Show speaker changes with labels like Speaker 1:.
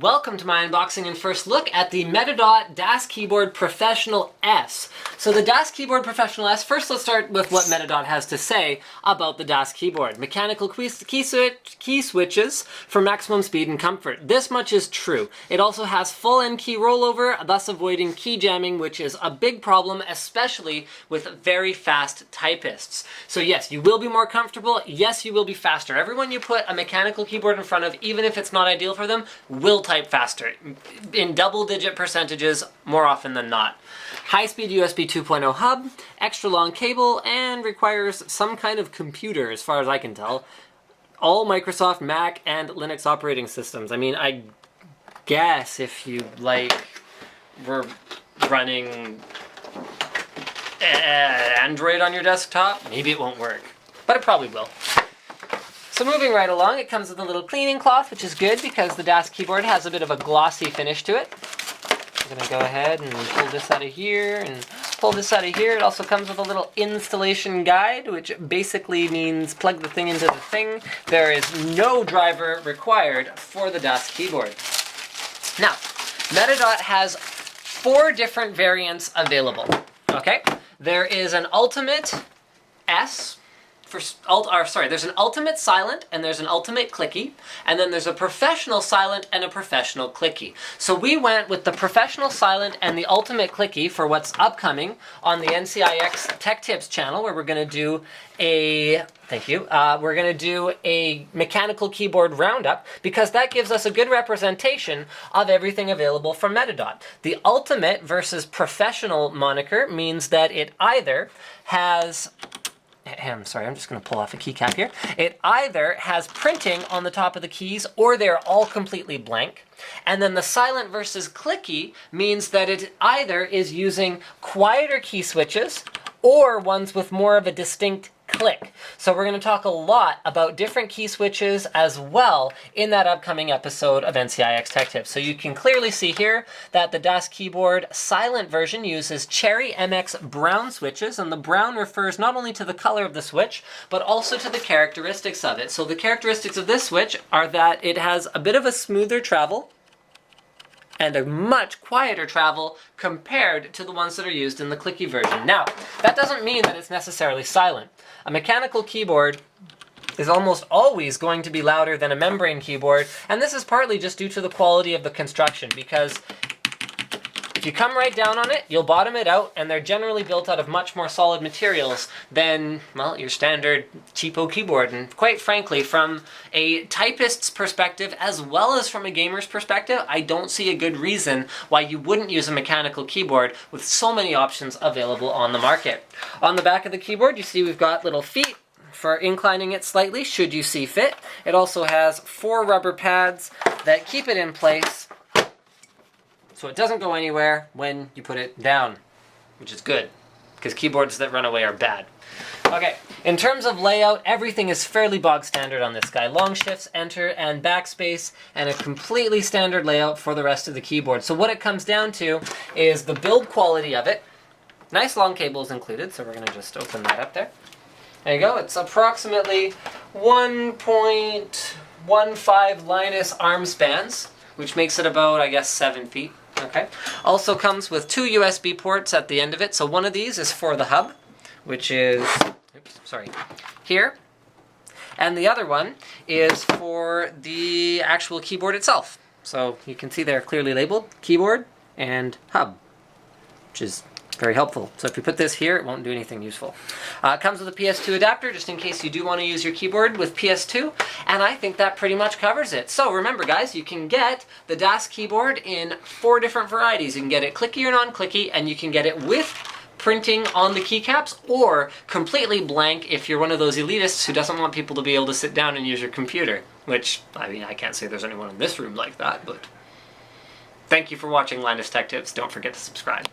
Speaker 1: Welcome to my unboxing and first look at the Metadot Das Keyboard Professional S. So the Das Keyboard Professional S, first let's start with what Metadot has to say about the Das Keyboard. Mechanical key switches for maximum speed and comfort. This much is true. It also has full end key rollover, thus avoiding key jamming, which is a big problem, especially with very fast typists. So yes, you will be more comfortable. Yes, you will be faster. Everyone you put a mechanical keyboard in front of, even if it's not ideal for them, will type faster, in double-digit percentages more often than not. High-speed USB 2.0 hub, extra long cable, and requires some kind of computer as far as I can tell. All Microsoft, Mac, and Linux operating systems. I mean, I guess if you were running Android on your desktop, maybe it won't work, but it probably will. So moving right along, it comes with a little cleaning cloth, which is good because the Das keyboard has a bit of a glossy finish to it. I'm gonna go ahead and pull this out of here and pull this out of here. It also comes with a little installation guide, which basically means plug the thing into the thing. There is no driver required for the Das keyboard. Now, Metadot has 4 different variants available, okay? There is an Ultimate S, there's an Ultimate Silent and there's an Ultimate Clicky, and then there's a Professional Silent and a Professional Clicky. So we went with the Professional Silent and the Ultimate Clicky for what's upcoming on the NCIX Tech Tips channel, where we're going to do a mechanical keyboard roundup, because that gives us a good representation of everything available from Metadot. The Ultimate versus Professional moniker means that it either has... I'm sorry, I'm just going to pull off a keycap here. It either has printing on the top of the keys or they're all completely blank. And then the silent versus clicky means that it either is using quieter key switches or ones with more of a distinct click. So we're going to talk a lot about different key switches as well in that upcoming episode of NCIX Tech Tips. So you can clearly see here that the Das keyboard silent version uses Cherry MX brown switches, and the brown refers not only to the color of the switch, but also to the characteristics of it. So the characteristics of this switch are that it has a bit of a smoother travel and a much quieter travel compared to the ones that are used in the clicky version. Now, that doesn't mean that it's necessarily silent. A mechanical keyboard is almost always going to be louder than a membrane keyboard, and this is partly just due to the quality of the construction, because if you come right down on it, you'll bottom it out, and they're generally built out of much more solid materials than, well, your standard cheapo keyboard. And quite frankly, from a typist's perspective, as well as from a gamer's perspective, I don't see a good reason why you wouldn't use a mechanical keyboard with so many options available on the market. On the back of the keyboard, you see we've got little feet for inclining it slightly, should you see fit. It also has 4 rubber pads that keep it in place, so it doesn't go anywhere when you put it down, which is good, because keyboards that run away are bad. Okay, in terms of layout, everything is fairly bog standard on this guy. Long shifts, enter, and backspace, and a completely standard layout for the rest of the keyboard. So what it comes down to is the build quality of it. Nice long cables included, so we're going to just open that up there. There you go. It's approximately 1.15 Linus arm spans, which makes it about, I guess, 7 feet. Okay. Also comes with 2 USB ports at the end of it. So one of these is for the hub, which is, here. And the other one is for the actual keyboard itself. So you can see they're clearly labeled, keyboard and hub, which is very helpful. So if you put this here, it won't do anything useful. It comes with a PS2 adapter, just in case you do want to use your keyboard with PS2, and I think that pretty much covers it. So remember guys, you can get the Das keyboard in 4 different varieties. You can get it clicky or non-clicky, and you can get it with printing on the keycaps, or completely blank if you're one of those elitists who doesn't want people to be able to sit down and use your computer. Which, I mean, I can't say there's anyone in this room like that, but... Thank you for watching Linus Tech Tips. Don't forget to subscribe.